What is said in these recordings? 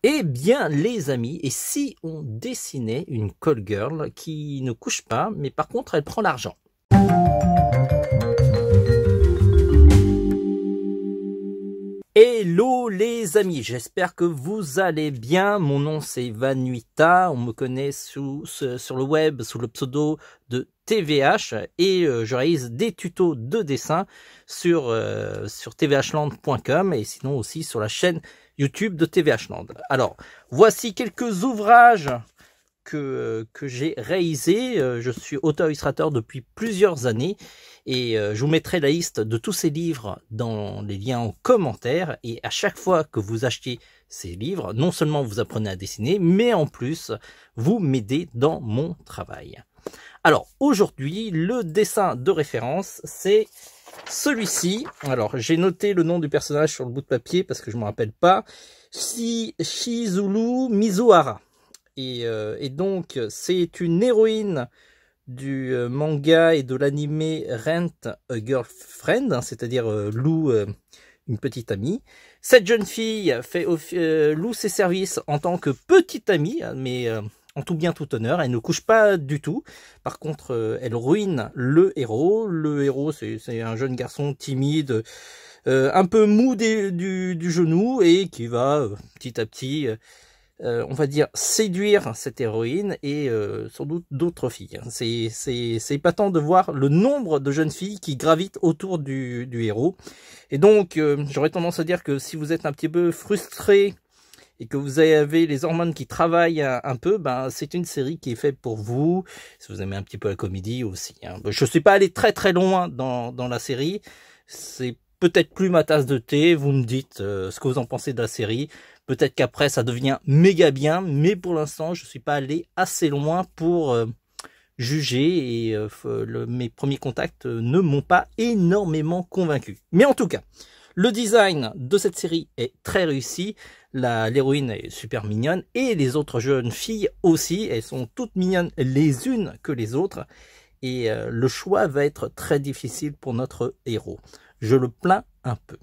Eh bien les amis, et si on dessinait une call girl qui ne couche pas, mais par contre elle prend l'argent? Hello les amis, j'espère que vous allez bien. Mon nom c'est Vanuita, on me connaît sur le web sous le pseudo de TVH et je réalise des tutos de dessin sur tvhland.com et sinon aussi sur la chaîne YouTube de TVHland. Alors, voici quelques ouvrages que j'ai réalisés. Je suis auteur-illustrateur depuis plusieurs années et je vous mettrai la liste de tous ces livres dans les liens en commentaire. Et à chaque fois que vous achetez ces livres, non seulement vous apprenez à dessiner, mais en plus, vous m'aidez dans mon travail. Alors, aujourd'hui, le dessin de référence, c'est celui-ci. Alors, j'ai noté le nom du personnage sur le bout de papier parce que je ne me rappelle pas. Shizuru Mizuhara. Et donc, c'est une héroïne du manga et de l'anime Rent a Girlfriend, c'est-à-dire loue une petite amie. Cette jeune fille loue ses services en tant que petite amie, mais en tout bien tout honneur, elle ne couche pas du tout. Par contre, elle ruine le héros. Le héros, c'est un jeune garçon timide, un peu mou du genou et qui va petit à petit... on va dire séduire cette héroïne et sans doute d'autres filles. C'est épatant de voir le nombre de jeunes filles qui gravitent autour du héros. Et donc, j'aurais tendance à dire que si vous êtes un petit peu frustré et que vous avez les hormones qui travaillent un peu, ben c'est une série qui est faite pour vous. Si vous aimez un petit peu la comédie aussi. Hein. Je suis pas allé très très loin dans la série. C'est peut-être plus ma tasse de thé. Vous me dites ce que vous en pensez de la série. Peut-être qu'après, ça devient méga bien, mais pour l'instant, je ne suis pas allé assez loin pour juger et mes premiers contacts ne m'ont pas énormément convaincu. Mais en tout cas, le design de cette série est très réussi. L'héroïne est super mignonne et les autres jeunes filles aussi. Elles sont toutes mignonnes les unes que les autres. Et le choix va être très difficile pour notre héros. Je le plains un peu.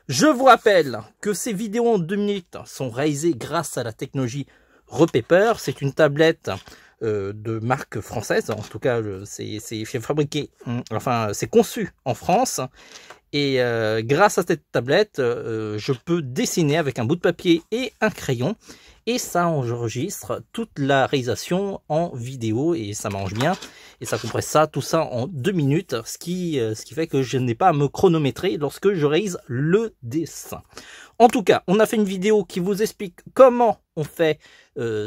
Je vous rappelle que ces vidéos en 2 minutes sont réalisées grâce à la technologie Repaper. C'est une tablette de marque française. En tout cas, c'est fabriqué, enfin, c'est conçu en France. Et grâce à cette tablette, je peux dessiner avec un bout de papier et un crayon. Et ça enregistre toute la réalisation en vidéo et ça marche bien. Et ça compresse ça, tout ça en 2 minutes, ce qui fait que je n'ai pas à me chronométrer lorsque je réalise le dessin. En tout cas, on a fait une vidéo qui vous explique comment on fait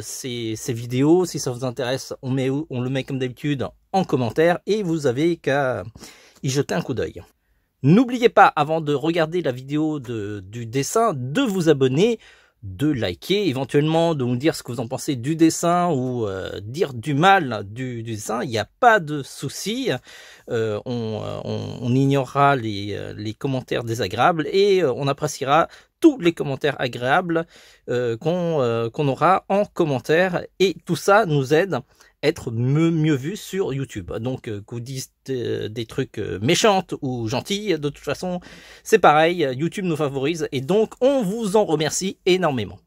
ces vidéos. Si ça vous intéresse, on le met comme d'habitude en commentaire et vous avez qu'à y jeter un coup d'œil. N'oubliez pas, avant de regarder la vidéo du dessin, de vous abonner, de liker, éventuellement de nous dire ce que vous en pensez du dessin ou dire du mal du dessin. Il n'y a pas de souci, on ignorera les commentaires désagréables et on appréciera tous les commentaires agréables qu'on aura en commentaire, et tout ça nous aide être mieux vu sur YouTube. Donc que vous dites des trucs méchantes ou gentils, de toute façon c'est pareil, YouTube nous favorise et donc on vous en remercie énormément.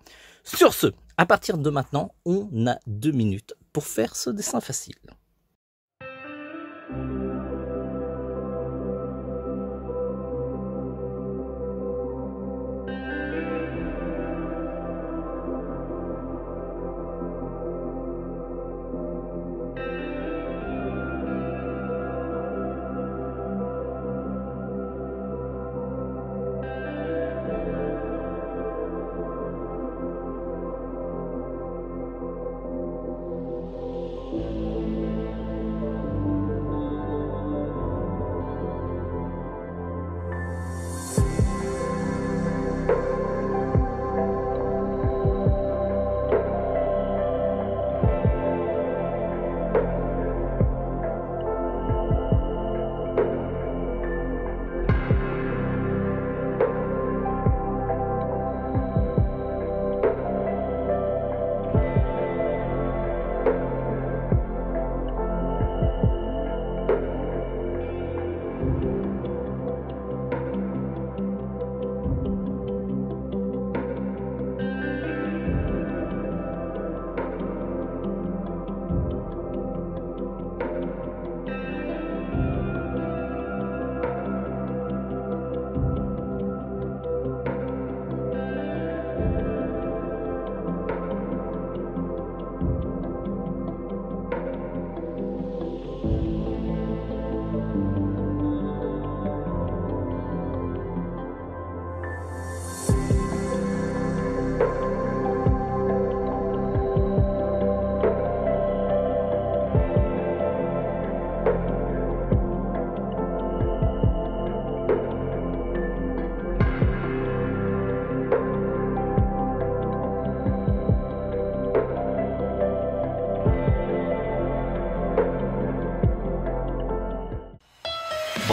Sur ce, à partir de maintenant, on a 2 minutes pour faire ce dessin facile.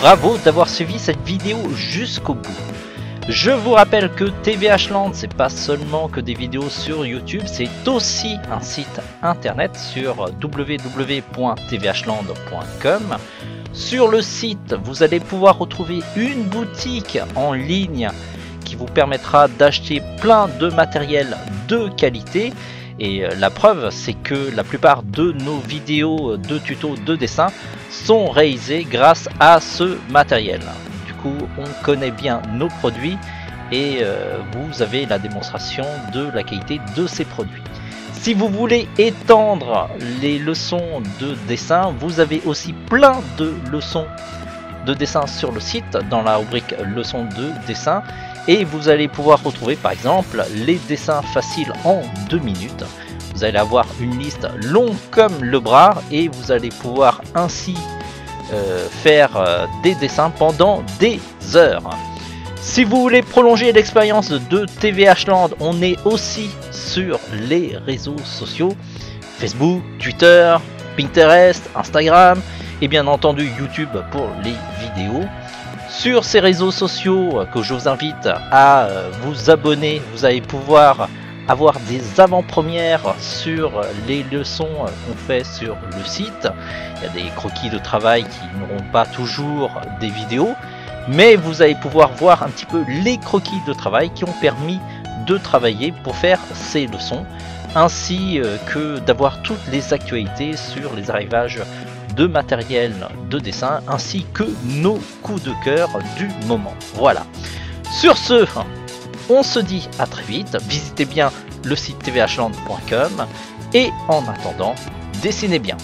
bravo d'avoir suivi cette vidéo jusqu'au bout. Je vous rappelle que TVH Land, c'est pas seulement que des vidéos sur YouTube, c'est aussi un site internet sur www.tvhland.com. Sur le site, vous allez pouvoir retrouver une boutique en ligne qui vous permettra d'acheter plein de matériel de qualité. Et la preuve, c'est que la plupart de nos vidéos de tutos de dessin sont réalisées grâce à ce matériel. Du coup, on connaît bien nos produits et vous avez la démonstration de la qualité de ces produits. Si vous voulez étendre les leçons de dessin, vous avez aussi plein de leçons de dessin sur le site dans la rubrique leçons de dessin. Et vous allez pouvoir retrouver par exemple les dessins faciles en 2 minutes. Vous allez avoir une liste longue comme le bras et vous allez pouvoir ainsi faire des dessins pendant des heures. Si vous voulez prolonger l'expérience de TVH Land, on est aussi sur les réseaux sociaux, Facebook, Twitter, Pinterest, Instagram et bien entendu YouTube pour les vidéos. Sur ces réseaux sociaux que je vous invite à vous abonner, vous allez pouvoir avoir des avant-premières sur les leçons qu'on fait sur le site. Il y a des croquis de travail qui n'auront pas toujours des vidéos, mais vous allez pouvoir voir un petit peu les croquis de travail qui ont permis de travailler pour faire ces leçons, ainsi que d'avoir toutes les actualités sur les arrivages de matériel de dessin ainsi que nos coups de cœur du moment. Voilà. Sur ce, on se dit à très vite. Visitez bien le site tvhland.com et en attendant, dessinez bien.